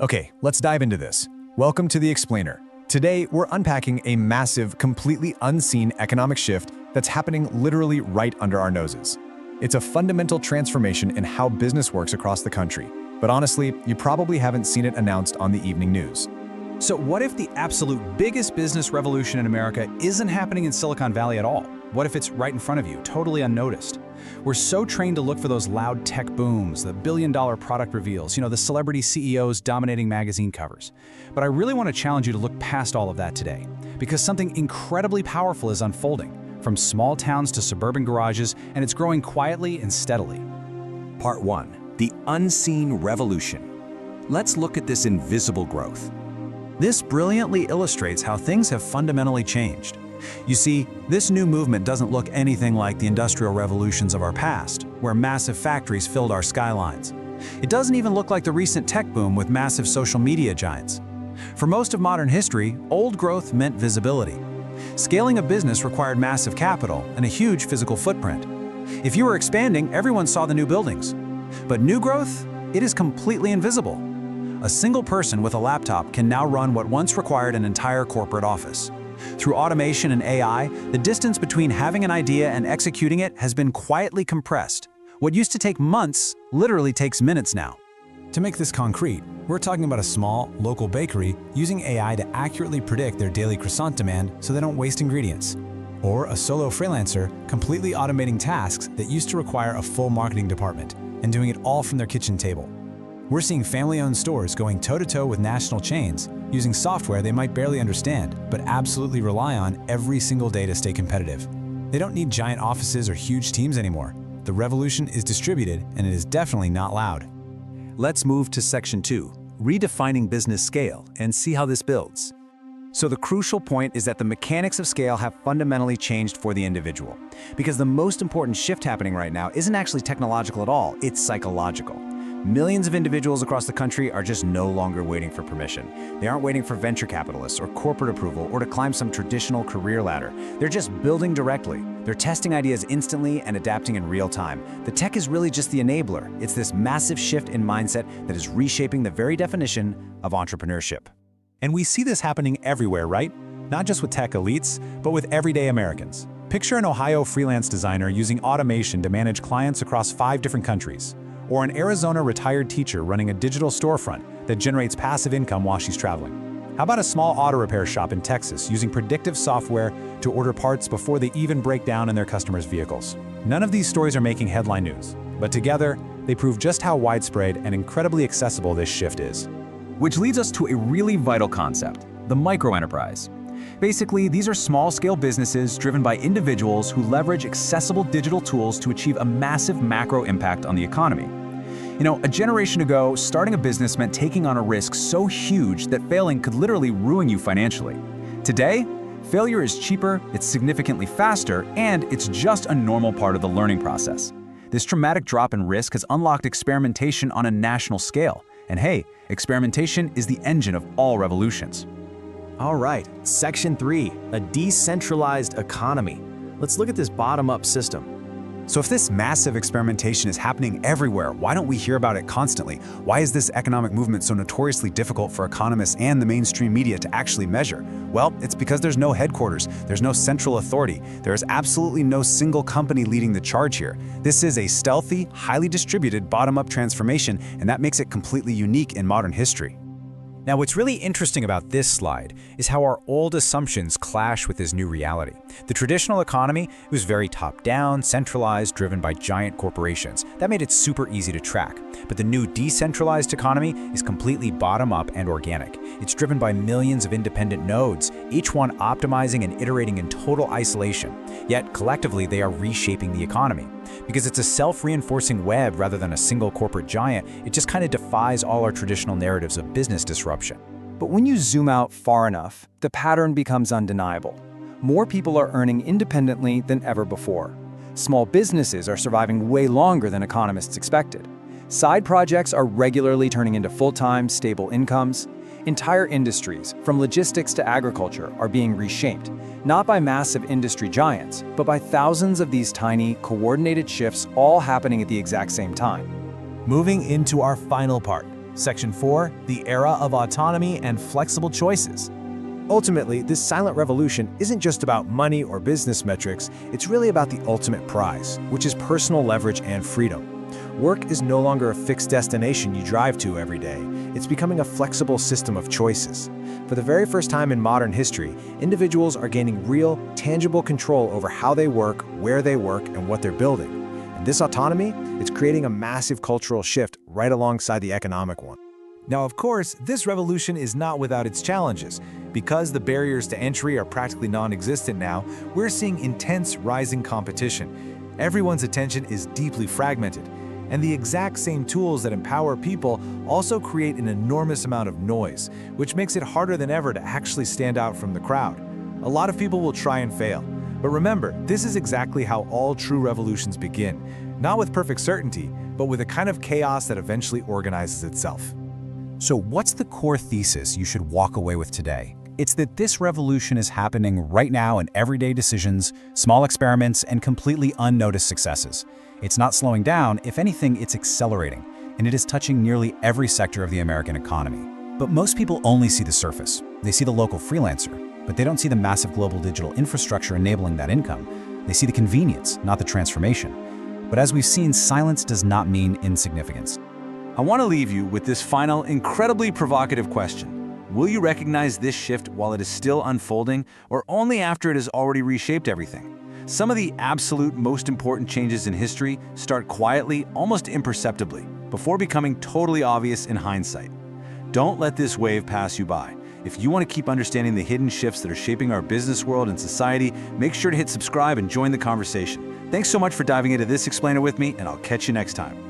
Okay, let's dive into this. Welcome to The Explainer. Today, we're unpacking a massive, completely unseen economic shift that's happening literally right under our noses. It's a fundamental transformation in how business works across the country. But honestly, you probably haven't seen it announced on the evening news. So what if the absolute biggest business revolution in America isn't happening in Silicon Valley at all? What if it's right in front of you, totally unnoticed? We're so trained to look for those loud tech booms, the billion-dollar product reveals, the celebrity CEOs dominating magazine covers. But I really want to challenge you to look past all of that today, because something incredibly powerful is unfolding, from small towns to suburban garages, and it's growing quietly and steadily. Part 1. The Unseen Revolution. Let's look at this invisible growth. This brilliantly illustrates how things have fundamentally changed. You see, this new movement doesn't look anything like the industrial revolutions of our past, where massive factories filled our skylines. It doesn't even look like the recent tech boom with massive social media giants. For most of modern history, old growth meant visibility. Scaling a business required massive capital and a huge physical footprint. If you were expanding, everyone saw the new buildings. But new growth? It is completely invisible. A single person with a laptop can now run what once required an entire corporate office. Through automation and AI, the distance between having an idea and executing it has been quietly compressed. What used to take months literally takes minutes now. To make this concrete, we're talking about a small, local bakery using AI to accurately predict their daily croissant demand so they don't waste ingredients. Or a solo freelancer completely automating tasks that used to require a full marketing department and doing it all from their kitchen table. We're seeing family-owned stores going toe-to-toe with national chains, using software they might barely understand, but absolutely rely on every single day to stay competitive. They don't need giant offices or huge teams anymore. The revolution is distributed, and it is definitely not loud. Let's move to Section 2, Redefining Business Scale, and see how this builds. So the crucial point is that the mechanics of scale have fundamentally changed for the individual. Because the most important shift happening right now isn't actually technological at all, it's psychological. Millions of individuals across the country are just no longer waiting for permission. They aren't waiting for venture capitalists or corporate approval or to climb some traditional career ladder. They're just building directly. They're testing ideas instantly and adapting in real time. The tech is really just the enabler. It's this massive shift in mindset that is reshaping the very definition of entrepreneurship. And we see this happening everywhere, right? Not just with tech elites, but with everyday Americans. Picture an Ohio freelance designer using automation to manage clients across 5 different countries. Or an Arizona retired teacher running a digital storefront that generates passive income while she's traveling. How about a small auto repair shop in Texas using predictive software to order parts before they even break down in their customers' vehicles? None of these stories are making headline news, but together, they prove just how widespread and incredibly accessible this shift is. Which leads us to a really vital concept, the microenterprise. Basically, these are small-scale businesses driven by individuals who leverage accessible digital tools to achieve a massive macro impact on the economy. A generation ago, starting a business meant taking on a risk so huge that failing could literally ruin you financially. Today, failure is cheaper, it's significantly faster, and it's just a normal part of the learning process. This dramatic drop in risk has unlocked experimentation on a national scale. And hey, experimentation is the engine of all revolutions. All right, Section 3, a decentralized economy. Let's look at this bottom-up system. So if this massive experimentation is happening everywhere, why don't we hear about it constantly? Why is this economic movement so notoriously difficult for economists and the mainstream media to actually measure? Well, it's because there's no headquarters, there's no central authority, there is absolutely no single company leading the charge here. This is a stealthy, highly distributed bottom-up transformation, and that makes it completely unique in modern history. Now, what's really interesting about this slide is how our old assumptions clash with this new reality. The traditional economy was very top-down, centralized, driven by giant corporations. That made it super easy to track. But the new decentralized economy is completely bottom-up and organic. It's driven by millions of independent nodes, each one optimizing and iterating in total isolation. Yet, collectively, they are reshaping the economy. Because it's a self-reinforcing web rather than a single corporate giant, it just kind of defies all our traditional narratives of business disruption. But when you zoom out far enough, the pattern becomes undeniable. More people are earning independently than ever before. Small businesses are surviving way longer than economists expected. Side projects are regularly turning into full-time, stable incomes. Entire industries, from logistics to agriculture, are being reshaped, not by massive industry giants, but by thousands of these tiny, coordinated shifts all happening at the exact same time. Moving into our final part, Section 4, the era of autonomy and flexible choices. Ultimately, this silent revolution isn't just about money or business metrics, it's really about the ultimate prize, which is personal leverage and freedom. Work is no longer a fixed destination you drive to every day. It's becoming a flexible system of choices. For the very first time in modern history, individuals are gaining real, tangible control over how they work, where they work, and what they're building. And this autonomy, it's creating a massive cultural shift right alongside the economic one. Now, of course, this revolution is not without its challenges. Because the barriers to entry are practically non-existent now, we're seeing intense rising competition. Everyone's attention is deeply fragmented, and the exact same tools that empower people also create an enormous amount of noise, which makes it harder than ever to actually stand out from the crowd. A lot of people will try and fail. But remember, this is exactly how all true revolutions begin, not with perfect certainty, but with a kind of chaos that eventually organizes itself. So what's the core thesis you should walk away with today? It's that this revolution is happening right now in everyday decisions, small experiments, and completely unnoticed successes. It's not slowing down, if anything, it's accelerating, and it is touching nearly every sector of the American economy. But most people only see the surface. They see the local freelancer, but they don't see the massive global digital infrastructure enabling that income. They see the convenience, not the transformation. But as we've seen, silence does not mean insignificance. I want to leave you with this final, incredibly provocative question. Will you recognize this shift while it is still unfolding, or only after it has already reshaped everything? Some of the absolute most important changes in history start quietly, almost imperceptibly, before becoming totally obvious in hindsight. Don't let this wave pass you by. If you want to keep understanding the hidden shifts that are shaping our business world and society, make sure to hit subscribe and join the conversation. Thanks so much for diving into this explainer with me, and I'll catch you next time.